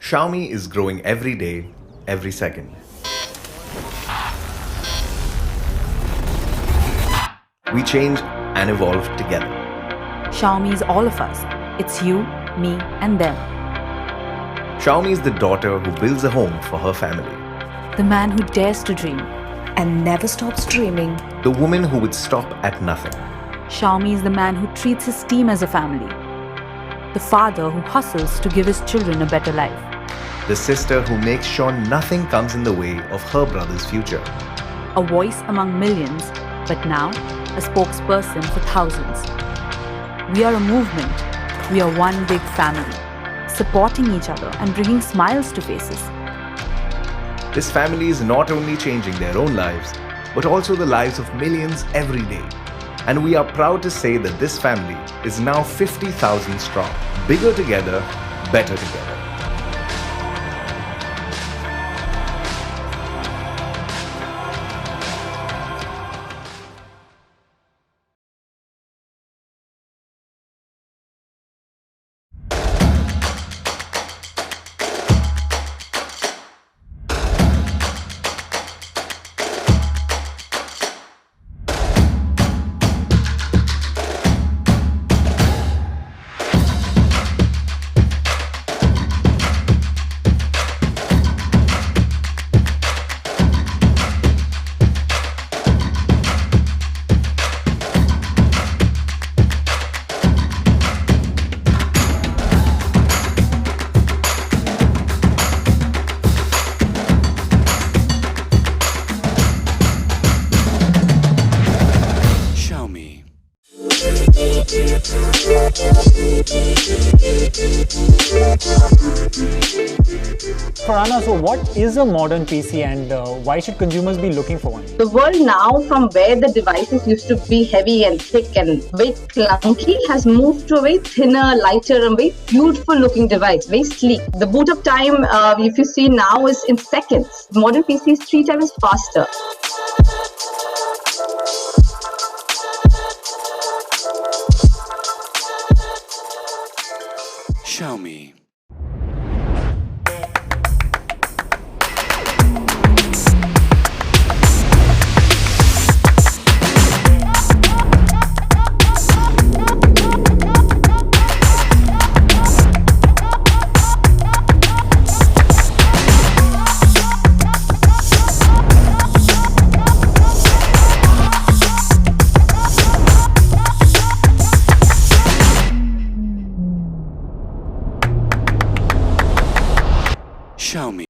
Xiaomi is growing every day, every second. We change and evolve together. Xiaomi is all of us. It's you, me, and them. Xiaomi is the daughter who builds a home for her family. The man who dares to dream and never stops dreaming. The woman who would stop at nothing. Xiaomi is the man who treats his team as a family. The father who hustles to give his children a better life. The sister who makes sure nothing comes in the way of her brother's future. A voice among millions, but now a spokesperson for thousands. We are a movement. We are one big family, supporting each other and bringing smiles to faces. This family is not only changing their own lives, but also the lives of millions every day. And we are proud to say that this family is now 50,000 strong. Bigger together, better together. Farhana, so what is a modern PC and why should consumers be looking for one? The world now, from where the devices used to be heavy and thick and very clunky, has moved to a very thinner, lighter and very beautiful looking device, very sleek. The boot up time, if you see now, is in seconds. Modern PC is 3 times faster. Xiaomi. Xiaomi.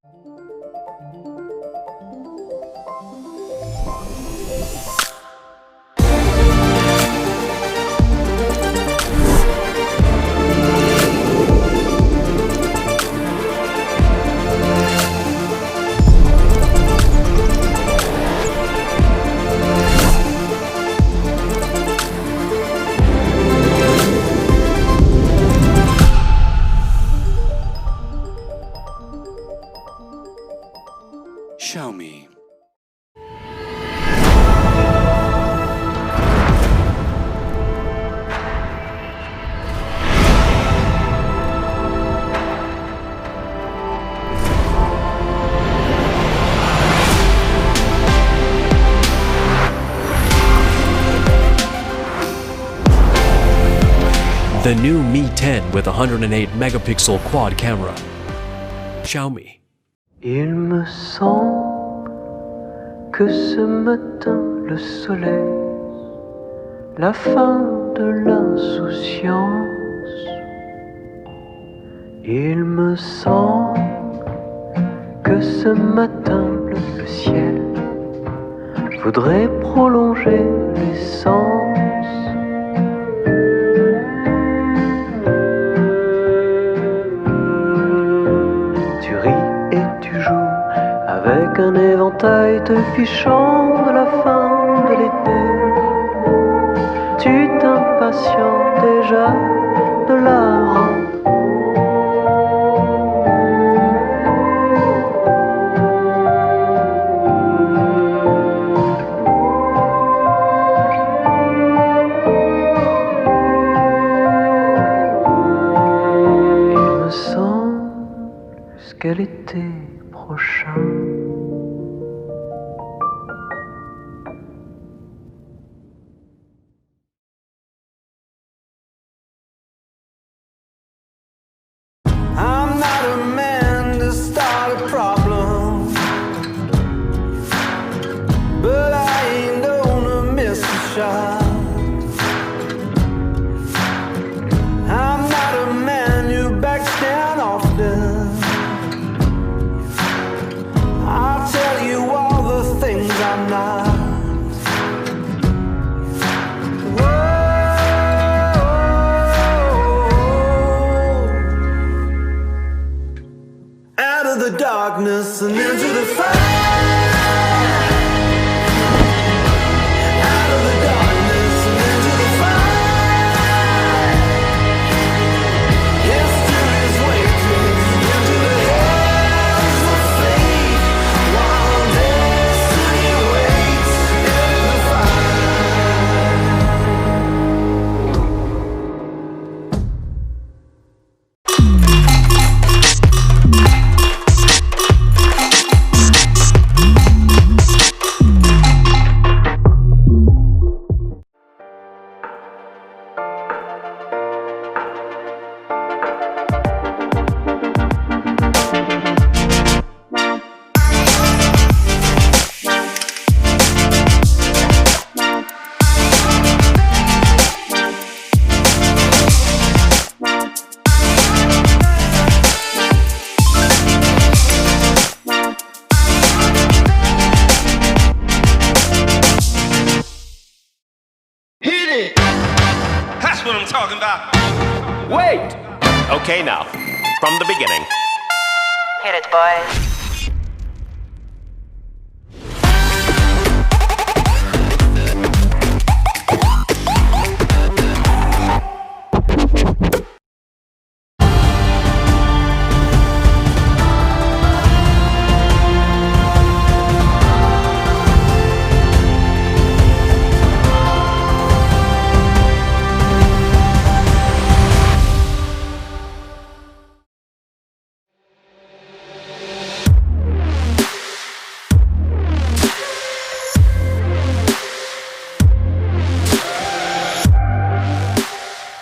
Xiaomi. The new Mi 10 with 108 megapixel quad camera. Xiaomi. Il me semble que ce matin le soleil, la fin de l'insouciance. Il me semble que ce matin le ciel voudrait prolonger l'essence. Avec un éventail te fichant de la fin de l'été, tu t'impatientes déjà de la rentrée. Il me semble jusqu'à l'été prochain. I'm not a man to start a problem, but I ain't gonna miss a shot. I'm not a man who backs down often. I'll tell you all the things I'm not. Out of the darkness and into the fire. Out of the darkness and into the fire. Yesterday's waiting into the hands of fate, while destiny waits into the fire. That's what I'm talking about. Wait! Okay, now, from the beginning. Hit it, boys.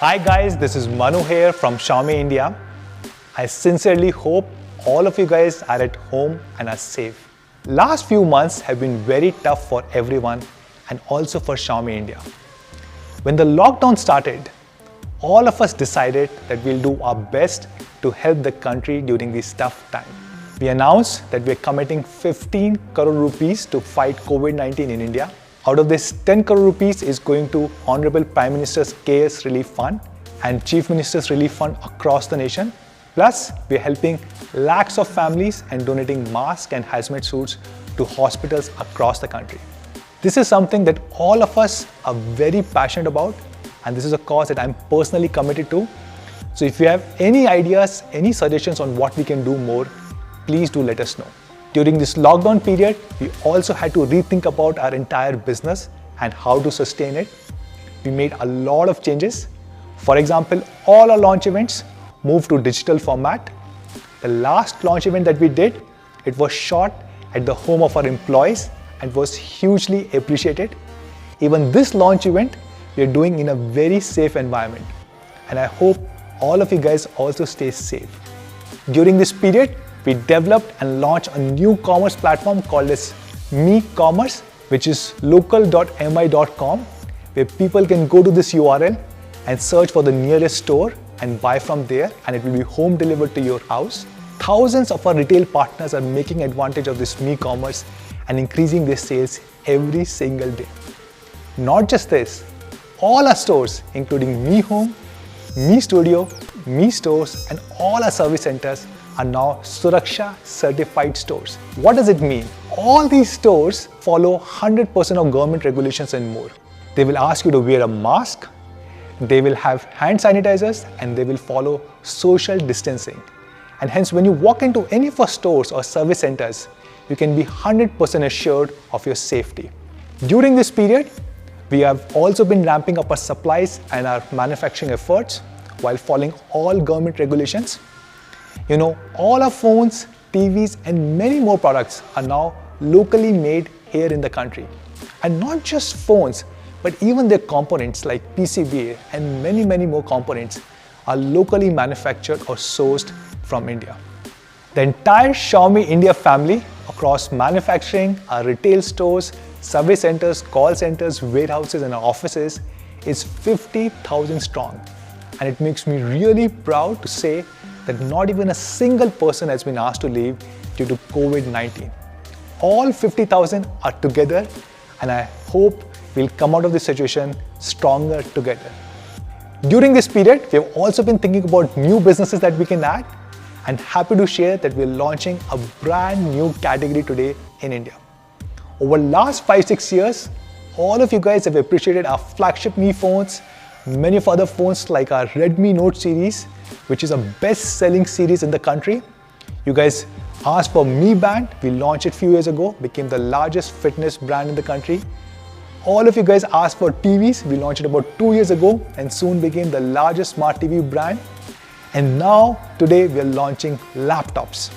Hi guys, this is Manu here from Xiaomi India. I sincerely hope all of you guys are at home and are safe. Last few months have been very tough for everyone and also for Xiaomi India. When the lockdown started, all of us decided that we'll do our best to help the country during this tough time. We announced that we're committing 15 crore rupees to fight COVID-19 in India. Out of this, 10 crore rupees is going to Honorable Prime Minister's CARES Relief Fund and Chief Minister's Relief Fund across the nation. Plus, we're helping lakhs of families and donating masks and hazmat suits to hospitals across the country. This is something that all of us are very passionate about, and this is a cause that I'm personally committed to. So if you have any ideas, any suggestions on what we can do more, please do let us know. During this lockdown period, we also had to rethink about our entire business and how to sustain it. We made a lot of changes. For example, all our launch events moved to digital format. The last launch event that we did, it was shot at the home of our employees and was hugely appreciated. Even this launch event, we are doing in a very safe environment. And I hope all of you guys also stay safe. During this period, we developed and launched a new commerce platform called as Me Commerce, which is local.mi.com, where people can go to this URL and search for the nearest store and buy from there, and it will be home delivered to your house. Thousands of our retail partners are making advantage of this Me Commerce and increasing their sales every single day. Not just this, all our stores, including Me Home, Me Studio, Me Stores, and all our service centers are now Suraksha certified stores. What does it mean? All these stores follow 100% of government regulations and more. They will ask you to wear a mask, they will have hand sanitizers, and they will follow social distancing. And hence, when you walk into any of our stores or service centers, you can be 100% assured of your safety. During this period, we have also been ramping up our supplies and our manufacturing efforts while following all government regulations. You know, all our phones, TVs and many more products are now locally made here in the country. And not just phones, but even their components like PCBA and many more components are locally manufactured or sourced from India. The entire Xiaomi India family across manufacturing, our retail stores, survey centers, call centers, warehouses and our offices is 50,000 strong. And it makes me really proud to say that not even a single person has been asked to leave due to COVID-19. All 50,000 are together and I hope we'll come out of this situation stronger together. During this period, we have also been thinking about new businesses that we can add and happy to share that we're launching a brand new category today in India. Over the last 5-6 years, all of you guys have appreciated our flagship Mi phones, many of other phones like our Redmi Note series, which is a best-selling series in the country. You guys asked for Mi Band, we launched it a few years ago, became the largest fitness brand in the country. All of you guys asked for TVs, we launched it about 2 years ago and soon became the largest smart TV brand. And now, today, we are launching laptops.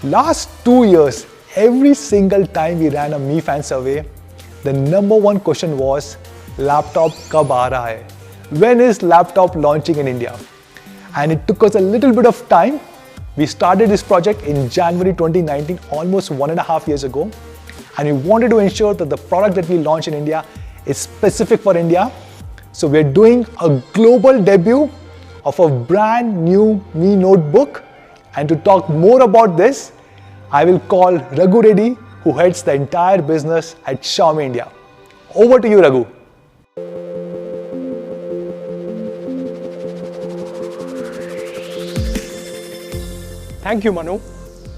Last 2 years, every single time we ran a Mi fan survey, the number one question was, laptop kab aa raha hai? When is laptop launching in India? And it took us a little bit of time. We started this project in January 2019, almost 1.5 years ago. And we wanted to ensure that the product that we launch in India is specific for India. So we're doing a global debut of a brand new Mi notebook. And to talk more about this, I will call Raghu Reddy, who heads the entire business at Xiaomi India. Over to you, Raghu. Thank you, Manu.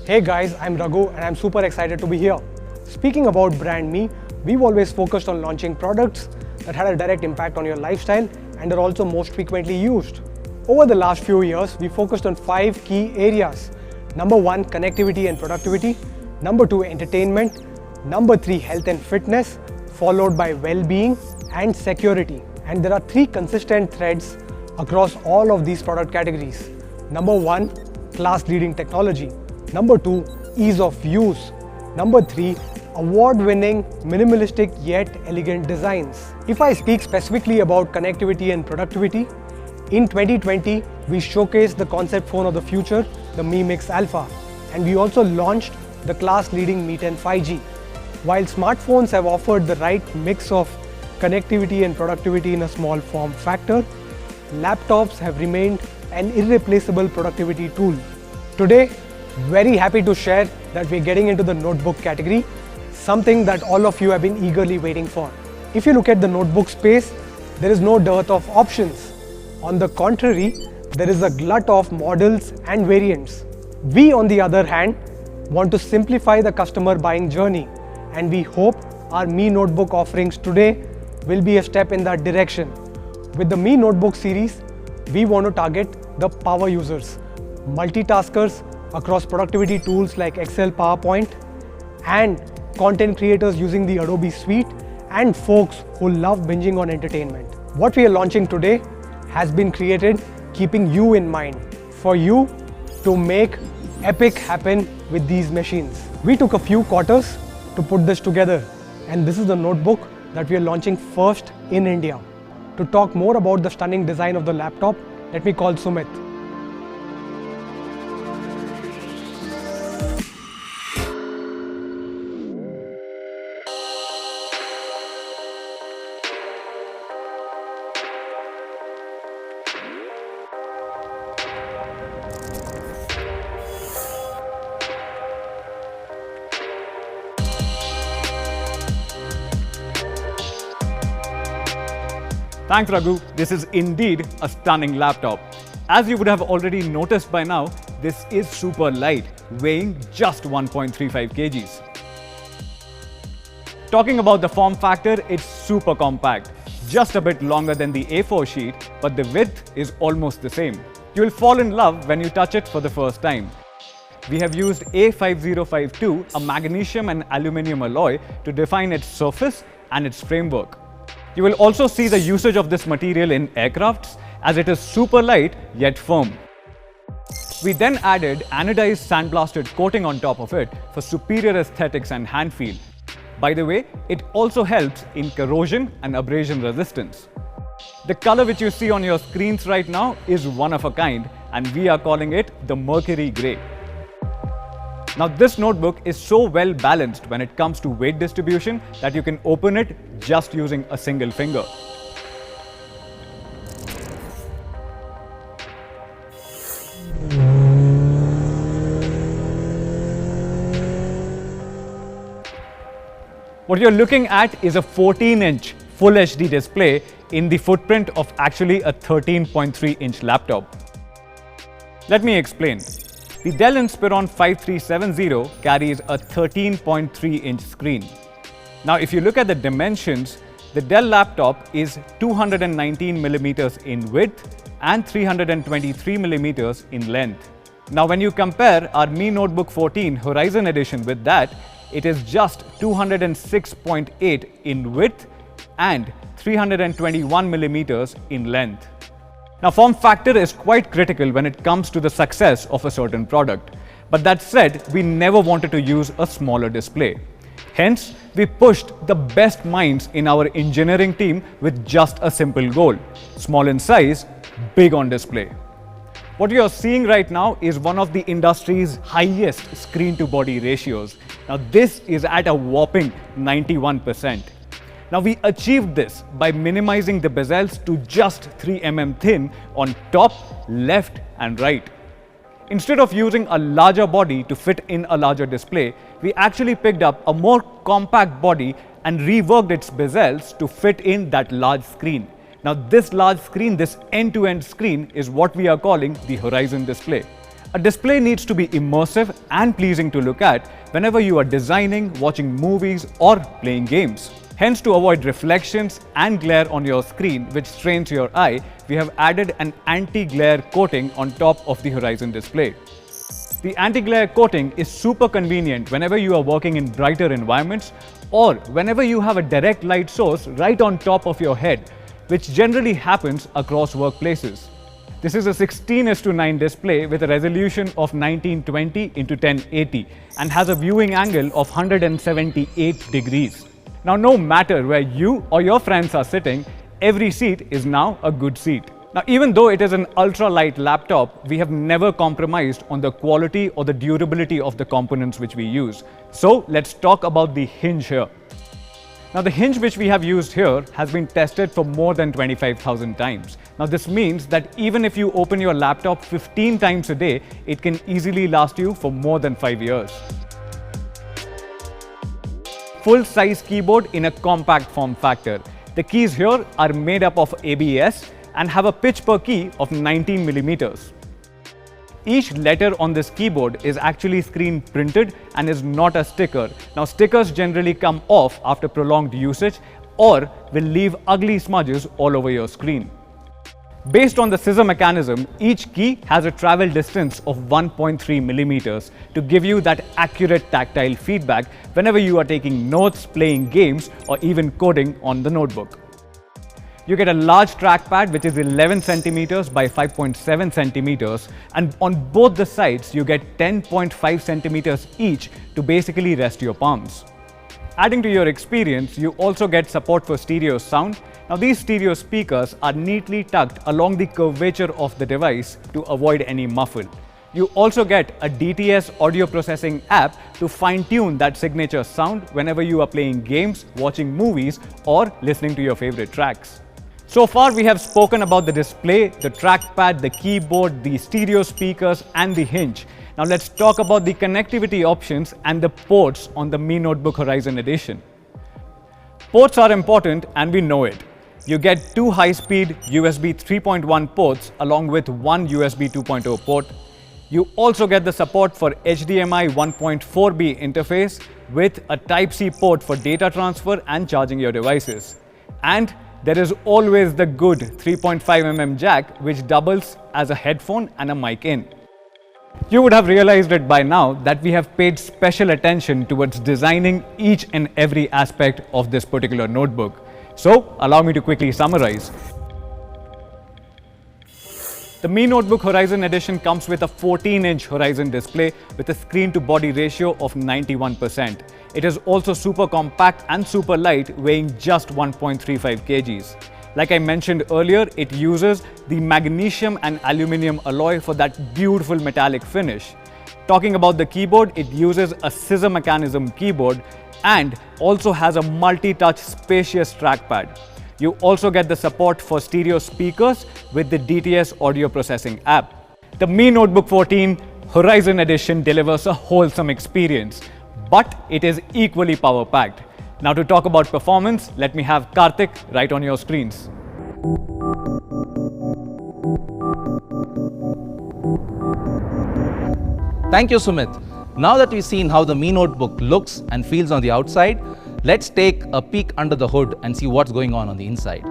Hey guys, I'm Raghu and I'm super excited to be here. Speaking about brand Mi, we've always focused on launching products that had a direct impact on your lifestyle and are also most frequently used. Over the last few years, we focused on 5 key areas. Number 1, connectivity and productivity. Number 2, entertainment. Number 3, health and fitness, followed by well-being and security. And there are 3 consistent threads across all of these product categories. Number 1, class-leading technology. Number 2, ease of use. Number 3, award-winning, minimalistic yet elegant designs. If I speak specifically about connectivity and productivity, in 2020, we showcased the concept phone of the future, the Mi Mix Alpha, and we also launched the class-leading Mi 10 5G. While smartphones have offered the right mix of connectivity and productivity in a small form factor, laptops have remained an irreplaceable productivity tool. Today, very happy to share that we're getting into the notebook category, something that all of you have been eagerly waiting for. If you look at the notebook space, there is no dearth of options. On the contrary, there is a glut of models and variants. We, on the other hand, want to simplify the customer buying journey, and we hope our Mi Notebook offerings today will be a step in that direction. With the Mi Notebook series, we want to target the power users, multitaskers across productivity tools like Excel, PowerPoint, and content creators using the Adobe Suite, and folks who love binging on entertainment. What we are launching today has been created keeping you in mind, for you to make epic happen with these machines. We took a few quarters to put this together, and this is the notebook that we are launching first in India. To talk more about the stunning design of the laptop, let me call Sumit. Thanks, Raghu. This is indeed a stunning laptop. As you would have already noticed by now, this is super light, weighing just 1.35 kgs. Talking about the form factor, it's super compact, just a bit longer than the A4 sheet, but the width is almost the same. You'll fall in love when you touch it for the first time. We have used A5052, a magnesium and aluminium alloy, to define its surface and its framework. You will also see the usage of this material in aircrafts, as it is super light yet firm. We then added anodized sandblasted coating on top of it for superior aesthetics and hand feel. By the way, it also helps in corrosion and abrasion resistance. The color which you see on your screens right now is one of a kind, and we are calling it the Mercury Grey. Now this notebook is so well balanced when it comes to weight distribution that you can open it just using a single finger. What you're looking at is a 14-inch Full HD display in the footprint of actually a 13.3-inch laptop. Let me explain. The Dell Inspiron 5370 carries a 13.3-inch screen. Now, if you look at the dimensions, the Dell laptop is 219mm in width and 323mm in length. Now, when you compare our Mi Notebook 14 Horizon Edition with that, it is just 206.8 in width and 321mm in length. Now, form factor is quite critical when it comes to the success of a certain product. But that said, we never wanted to use a smaller display. Hence, we pushed the best minds in our engineering team with just a simple goal: small in size, big on display. What you are seeing right now is one of the industry's highest screen-to-body ratios. Now, this is at a whopping 91%. Now, we achieved this by minimizing the bezels to just 3 mm thin on top, left and right. Instead of using a larger body to fit in a larger display, we actually picked up a more compact body and reworked its bezels to fit in that large screen. Now, this large screen, this end-to-end screen, is what we are calling the Horizon display. A display needs to be immersive and pleasing to look at whenever you are designing, watching movies or playing games. Hence, to avoid reflections and glare on your screen which strains your eye, we have added an anti-glare coating on top of the Horizon display. The anti-glare coating is super convenient whenever you are working in brighter environments or whenever you have a direct light source right on top of your head, which generally happens across workplaces. This is a 16:9 display with a resolution of 1920 x 1080 and has a viewing angle of 178 degrees. Now, no matter where you or your friends are sitting, every seat is now a good seat. Now, even though it is an ultra-light laptop, we have never compromised on the quality or the durability of the components which we use. So, let's talk about the hinge here. Now, the hinge which we have used here has been tested for more than 25,000 times. Now, this means that even if you open your laptop 15 times a day, it can easily last you for more than 5 years. Full-size keyboard in a compact form factor. The keys here are made up of ABS and have a pitch per key of 19mm. Each letter on this keyboard is actually screen printed and is not a sticker. Now, stickers generally come off after prolonged usage or will leave ugly smudges all over your screen. Based on the scissor mechanism, each key has a travel distance of 1.3mm to give you that accurate tactile feedback whenever you are taking notes, playing games, or even coding on the notebook. You get a large trackpad which is 11 cm by 5.7 cm, and on both the sides you get 10.5 cm each to basically rest your palms. Adding to your experience, you also get support for stereo sound. Now, these stereo speakers are neatly tucked along the curvature of the device to avoid any muffle. You also get a DTS audio processing app to fine-tune that signature sound whenever you are playing games, watching movies, or listening to your favorite tracks. So far, we have spoken about the display, the trackpad, the keyboard, the stereo speakers, and the hinge. Now, let's talk about the connectivity options and the ports on the Mi Notebook Horizon Edition. Ports are important, and we know it. You get 2 high-speed USB 3.1 ports along with 1 USB 2.0 port. You also get the support for HDMI 1.4b interface with a Type-C port for data transfer and charging your devices. And there is always the good 3.5mm jack which doubles as a headphone and a mic in. You would have realized it by now that we have paid special attention towards designing each and every aspect of this particular notebook. So, allow me to quickly summarize. The Mi Notebook Horizon Edition comes with a 14-inch Horizon display with a screen-to-body ratio of 91%. It is also super compact and super light, weighing just 1.35 kgs. Like I mentioned earlier, it uses the magnesium and aluminium alloy for that beautiful metallic finish. Talking about the keyboard, it uses a scissor mechanism keyboard and also has a multi-touch spacious trackpad. You also get the support for stereo speakers with the DTS audio processing app. The Mi Notebook 14 Horizon Edition delivers a wholesome experience, but it is equally power-packed. Now to talk about performance, let me have Karthik right on your screens. Thank you, Sumit. Now that we've seen how the Mi Notebook looks and feels on the outside, let's take a peek under the hood and see what's going on the inside.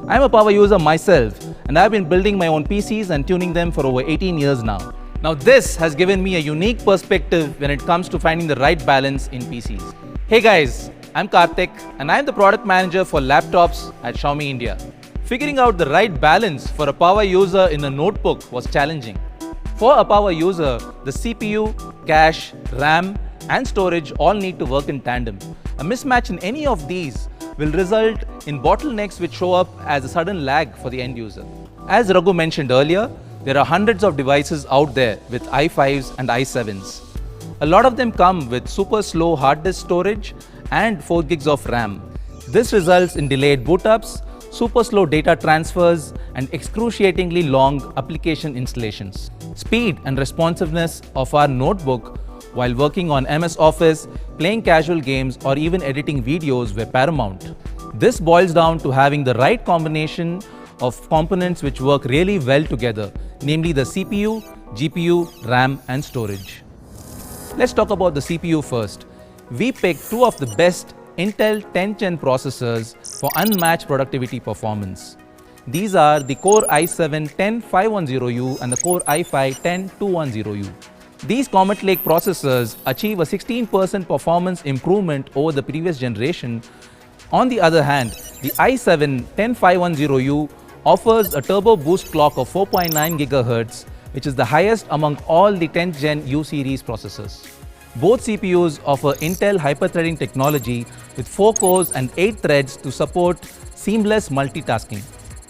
I'm a power user myself, and I've been building my own PCs and tuning them for over 18 years now. Now this has given me a unique perspective when it comes to finding the right balance in PCs. Hey guys, I'm Karthik and I'm the product manager for laptops at Xiaomi India. Figuring out the right balance for a power user in a notebook was challenging. For a power user, the CPU, cache, RAM and storage all need to work in tandem. A mismatch in any of these will result in bottlenecks which show up as a sudden lag for the end user. As Raghu mentioned earlier, there are hundreds of devices out there with i5s and i7s. A lot of them come with super slow hard disk storage and 4 gigs of RAM. This results in delayed boot ups, super slow data transfers, and excruciatingly long application installations. Speed and responsiveness of our notebook while working on MS Office, playing casual games, or even editing videos were paramount. This boils down to having the right combination of components which work really well together, namely the CPU, GPU, RAM, and storage. Let's talk about the CPU first. We picked two of the best Intel 10th Gen processors for unmatched productivity performance. These are the Core i7-10510U and the Core i5-10210U. These Comet Lake processors achieve a 16% performance improvement over the previous generation. On the other hand, the i7-10510U offers a turbo boost clock of 4.9 GHz, which is the highest among all the 10th Gen U series processors. Both CPUs offer Intel hyperthreading technology with 4 cores and 8 threads to support seamless multitasking.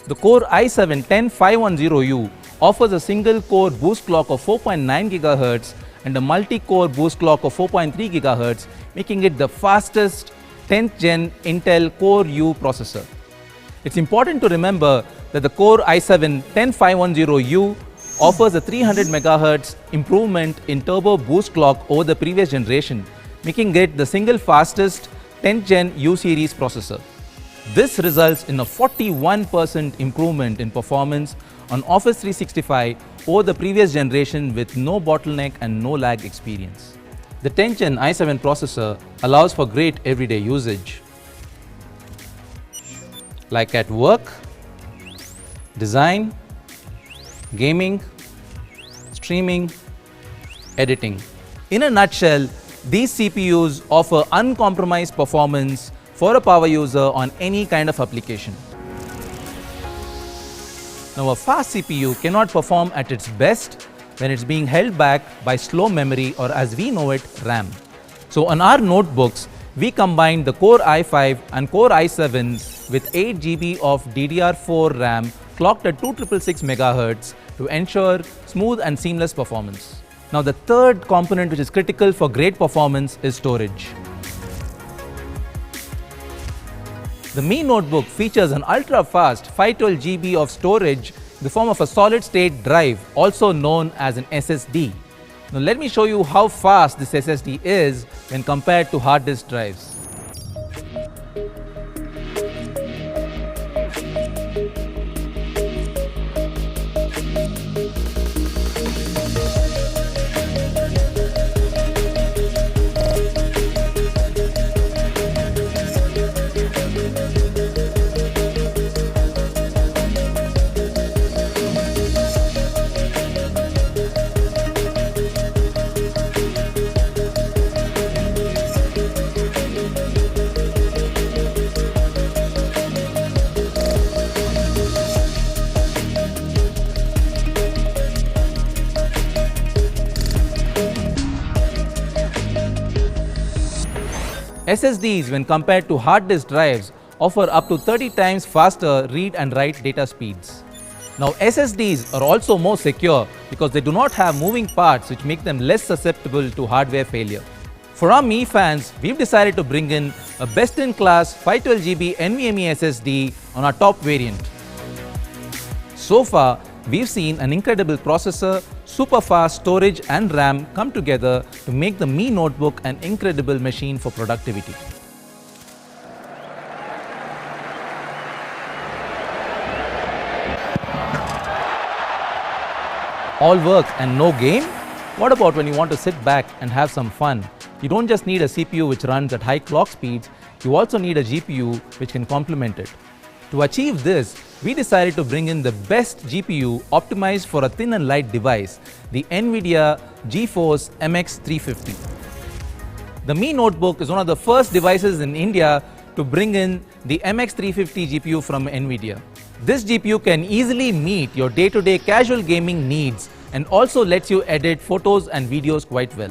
The Core i7-10510U offers a single core boost clock of 4.9 GHz and a multi-core boost clock of 4.3 GHz, making it the fastest 10th Gen Intel Core U processor. It's important to remember that the Core i7-10510U offers a 300 MHz improvement in turbo boost clock over the previous generation, making it the single fastest 10th Gen U series processor. This results in a 41% improvement in performance on Office 365 over the previous generation with no bottleneck and no lag experience. The 10th Gen i7 processor allows for great everyday usage, like at work, design, gaming, streaming, editing. In a nutshell, these CPUs offer uncompromised performance for a power user on any kind of application. Now, a fast CPU cannot perform at its best when it's being held back by slow memory, or as we know it, RAM. So on our notebooks, we combined the Core i5 and Core i7 with 8 GB of DDR4 RAM clocked at 2666 MHz to ensure smooth and seamless performance. Now the third component which is critical for great performance is storage. The Mi Notebook features an ultra-fast 512 GB of storage in the form of a solid-state drive, also known as an SSD. Now let me show you how fast this SSD is when compared to hard disk drives. SSDs, when compared to hard disk drives, offer up to 30 times faster read and write data speeds. Now, SSDs are also more secure because they do not have moving parts which make them less susceptible to hardware failure. For our Mi fans, we've decided to bring in a best-in-class 512GB NVMe SSD on our top variant. So far, we've seen an incredible processor, super fast storage and RAM come together to make the Mi notebook an incredible machine for productivity. All work and no game? What about when you want to sit back and have some fun? You don't just need a CPU which runs at high clock speeds, you also need a GPU which can complement it. To achieve this, we decided to bring in the best GPU optimized for a thin and light device, the NVIDIA GeForce MX350. The Mi notebook is one of the first devices in India to bring in the MX350 GPU from NVIDIA. This GPU can easily meet your day-to-day casual gaming needs and also lets you edit photos and videos quite well.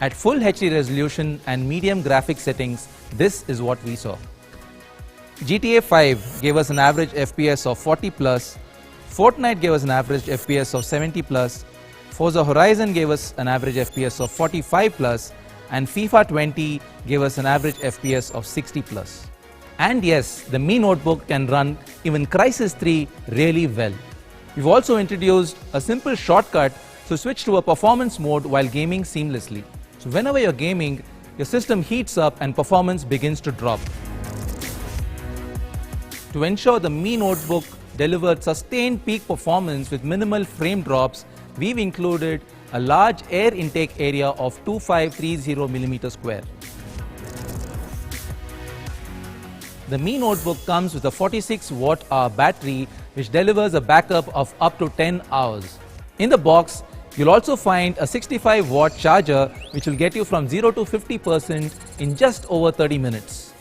At full HD resolution and medium graphics settings, this is what we saw. GTA 5 gave us an average FPS of 40 plus, Fortnite gave us an average FPS of 70 plus, Forza Horizon gave us an average FPS of 45 plus, and FIFA 20 gave us an average FPS of 60 plus. And yes, the Mi notebook can run even Crysis 3 really well. We've also introduced a simple shortcut to switch to a performance mode while gaming seamlessly. So whenever you're gaming, your system heats up and performance begins to drop. To ensure the Mi notebook delivered sustained peak performance with minimal frame drops, we've included a large air intake area of 2530mm square. The Mi notebook comes with a 46 watt-hour battery which delivers a backup of up to 10 hours. In the box, you'll also find a 65 watt charger which will get you from 0 to 50% in just over 30 minutes.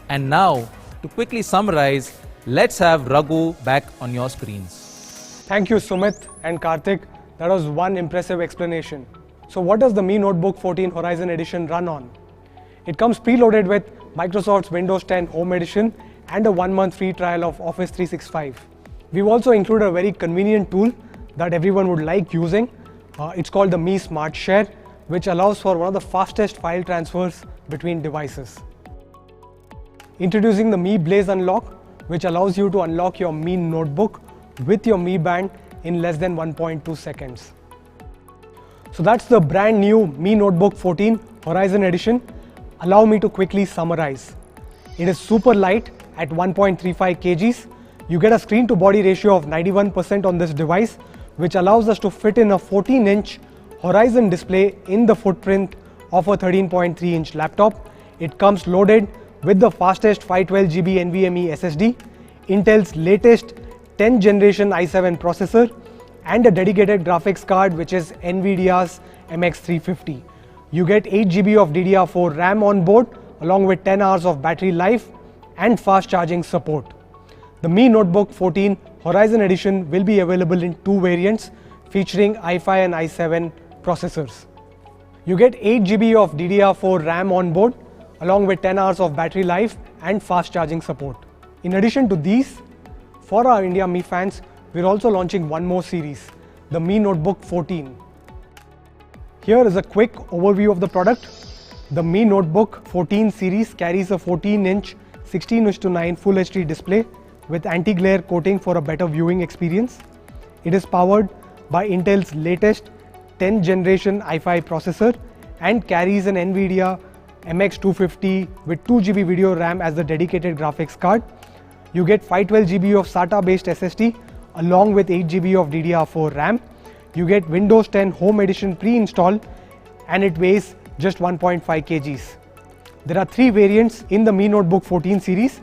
And now, to quickly summarize, let's have Raghu back on your screens. Thank you, Sumit and Karthik. That was one impressive explanation. So what does the Mi Notebook 14 Horizon Edition run on? It comes preloaded with Microsoft's Windows 10 Home Edition and a 1-month free trial of Office 365. We've also included a very convenient tool that everyone would like using. It's called the Mi Smart Share, which allows for one of the fastest file transfers between devices. Introducing the Mi Blaze Unlock, which allows you to unlock your Mi notebook with your Mi Band in less than 1.2 seconds. So that's the brand new Mi Notebook 14 Horizon Edition. Allow me to quickly summarize. It is super light at 1.35 kgs. You get a screen to body ratio of 91% on this device, which allows us to fit in a 14-inch Horizon display in the footprint of a 13.3-inch laptop. It comes loaded with the fastest 512GB NVMe SSD, Intel's latest 10th generation i7 processor, and a dedicated graphics card which is NVIDIA's MX350. You get 8GB of DDR4 RAM on board along with 10 hours of battery life and fast charging support. The Mi Notebook 14 Horizon Edition will be available in two variants featuring i5 and i7 processors. You get 8GB of DDR4 RAM on board along with 10 hours of battery life and fast charging support. In addition to these, for our India Mi fans, we're also launching one more series, the Mi Notebook 14. Here is a quick overview of the product. The Mi Notebook 14 series carries a 14-inch 16:9 Full HD display with anti-glare coating for a better viewing experience. It is powered by Intel's latest 10th generation i5 processor and carries an NVIDIA MX250 with 2GB video RAM as the dedicated graphics card. You get 512GB of SATA based SSD along with 8GB of DDR4 RAM. You get Windows 10 Home Edition pre-installed and it weighs just 1.5 kgs. There are three variants in the Mi Notebook 14 series.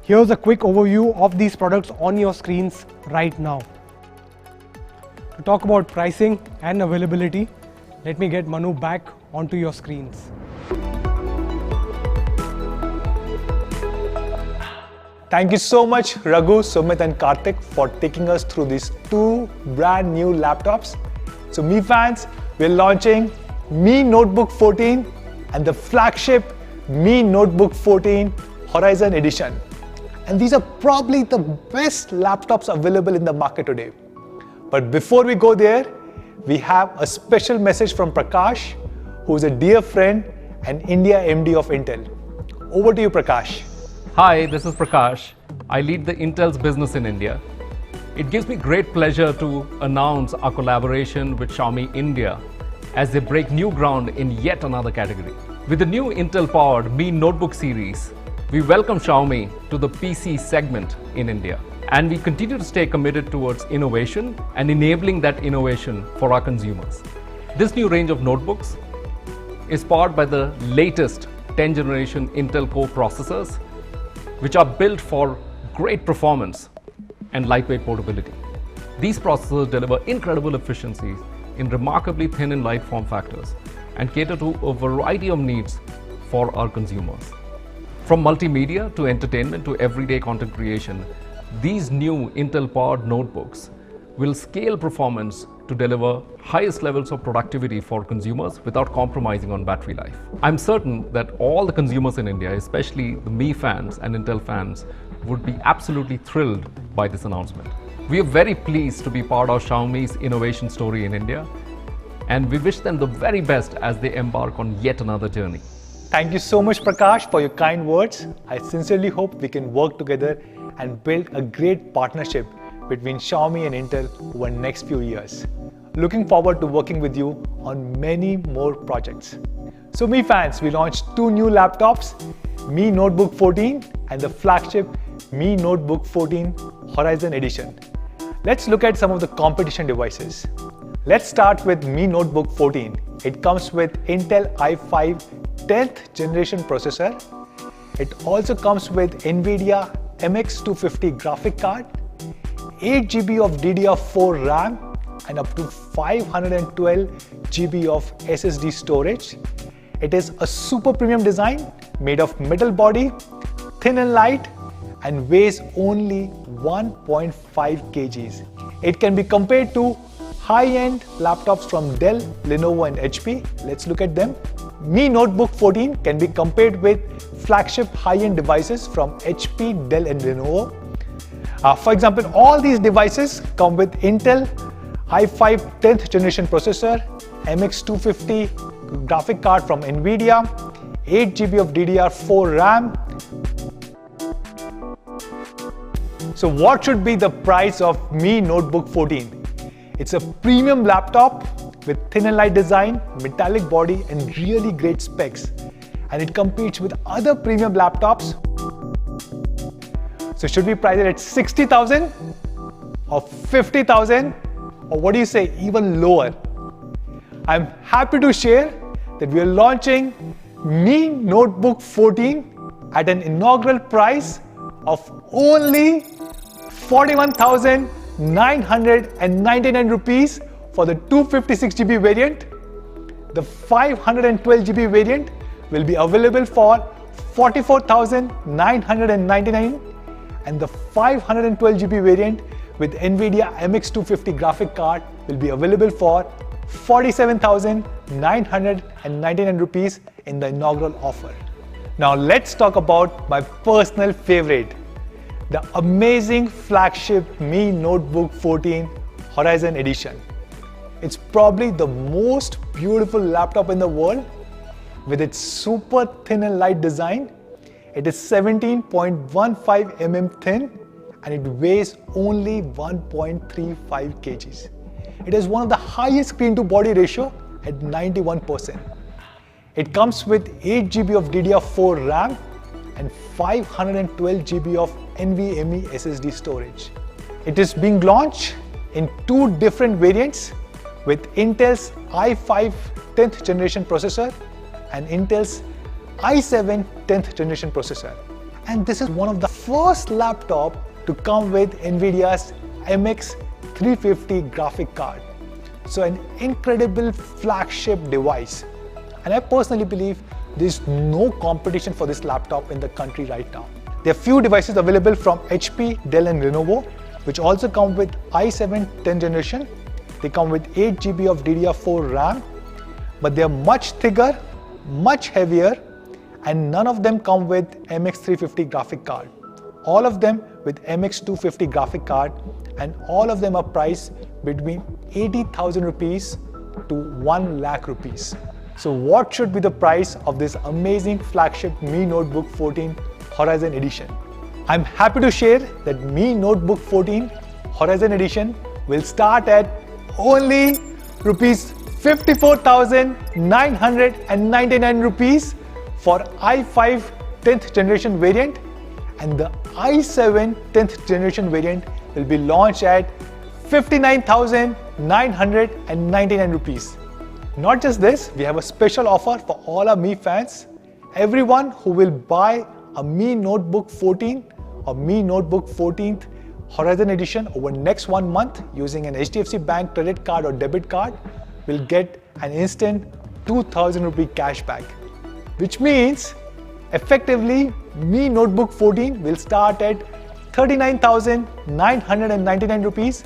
Here's a quick overview of these products on your screens right now. To talk about pricing and availability, let me get Manu back onto your screens. Thank you so much, Raghu, Sumit and Karthik for taking us through these two brand new laptops. So Mi fans, we're launching Mi Notebook 14 and the flagship Mi Notebook 14 Horizon Edition. And these are probably the best laptops available in the market today. But before we go there, we have a special message from Prakash, who is a dear friend and India MD of Intel. Over to you, Prakash. Hi, this is Prakash. I lead the Intel's business in India. It gives me great pleasure to announce our collaboration with Xiaomi India as they break new ground in yet another category. With the new Intel-powered Mi Notebook series, we welcome Xiaomi to the PC segment in India. And we continue to stay committed towards innovation and enabling that innovation for our consumers. This new range of notebooks is powered by the latest 10th generation Intel Core processors, which are built for great performance and lightweight portability. These processors deliver incredible efficiencies in remarkably thin and light form factors and cater to a variety of needs for our consumers. From multimedia to entertainment to everyday content creation, these new Intel-powered notebooks will scale performance to deliver highest levels of productivity for consumers without compromising on battery life. I'm certain that all the consumers in India, especially the Mi fans and Intel fans, would be absolutely thrilled by this announcement. We are very pleased to be part of Xiaomi's innovation story in India, and we wish them the very best as they embark on yet another journey. Thank you so much, Prakash, for your kind words. I sincerely hope we can work together and build a great partnership between Xiaomi and Intel over the next few years. Looking forward to working with you on many more projects. So Mi fans, we launched two new laptops, Mi Notebook 14 and the flagship Mi Notebook 14 Horizon Edition. Let's look at some of the competition devices. Let's start with Mi Notebook 14. It comes with Intel i5 10th generation processor. It also comes with NVIDIA MX250 graphic card, 8 GB of DDR4 RAM and up to 512 GB of SSD storage. It is a super premium design made of metal body, thin and light, and weighs only 1.5 kgs. It can be compared to high-end laptops from Dell, Lenovo and HP. Let's look at them. Mi Notebook 14 can be compared with flagship high-end devices from HP, Dell and Lenovo. For example, all these devices come with Intel i5 10th generation processor, MX250 graphic card from NVIDIA, 8 GB of DDR4 RAM. So what should be the price of Mi Notebook 14? It's a premium laptop with thin and light design, metallic body and really great specs. And it competes with other premium laptops. So should we price it at 60,000 or 50,000 or what do you say, even lower? I'm happy to share that we are launching Mi Notebook 14 at an inaugural price of only 41,999 rupees for the 256GB variant. The 512GB variant will be available for 44,999 and the 512GB variant with NVIDIA MX250 graphic card will be available for 47,999 rupees in the inaugural offer. Now let's talk about my personal favorite, the amazing flagship Mi Notebook 14 Horizon Edition. It's probably the most beautiful laptop in the world with its super thin and light design. It is 17.15 mm thin and it weighs only 1.35 kgs. It has one of the highest screen to body ratio at 91%. It comes with 8 GB of DDR4 RAM and 512 GB of NVMe SSD storage. It is being launched in two different variants with Intel's i5 10th generation processor and Intel's i7 10th generation processor. And this is one of the first laptop to come with NVIDIA's MX350 graphic card. So an incredible flagship device. And I personally believe there's no competition for this laptop in the country right now. There are few devices available from HP, Dell and Lenovo, which also come with i7 10th generation. They come with 8 GB of DDR4 RAM, but they are much thicker, much heavier, and none of them come with MX350 graphic card. All of them with MX250 graphic card, and all of them are priced between 80,000 rupees to 1 lakh rupees. So what should be the price of this amazing flagship Mi Notebook 14 Horizon Edition? I'm happy to share that Mi Notebook 14 Horizon Edition will start at only rupees 54,999 rupees for i5 10th generation variant, and the i7 10th generation variant will be launched at 59,999 rupees. Not just this, we have a special offer for all our Mi fans. Everyone who will buy a Mi Notebook 14 or Mi Notebook 14th Horizon Edition over next 1 month using an HDFC Bank credit card or debit card will get an instant 2,000 rupee cashback. Which means effectively Mi Notebook 14 will start at 39,999 rupees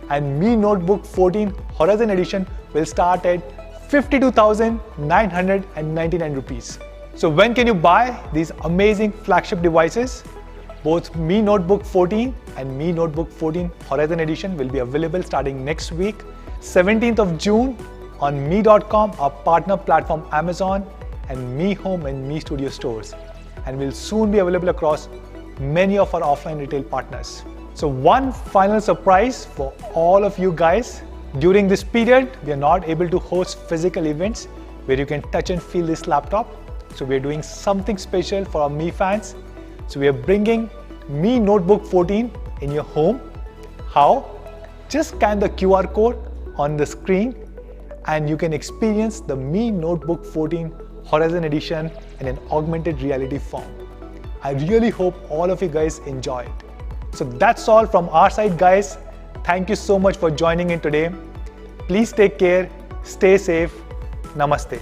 and Mi Notebook 14 Horizon Edition will start at 52,999 rupees. So when can you buy these amazing flagship devices? Both Mi Notebook 14 and Mi Notebook 14 Horizon Edition will be available starting next week, 17th of June on Mi.com, our partner platform Amazon, and Mi Home and Mi Studio stores, and will soon be available across many of our offline retail partners. So one final surprise for all of you guys. During this period, we are not able to host physical events where you can touch and feel this laptop. So we are doing something special for our Mi fans. So we are bringing Mi Notebook 14 in your home. How? Just scan the QR code on the screen and you can experience the Mi Notebook 14 Horizon Edition in an augmented reality form. I really hope all of you guys enjoy it. So that's all from our side, guys. Thank you so much for joining in today. Please take care, stay safe. Namaste.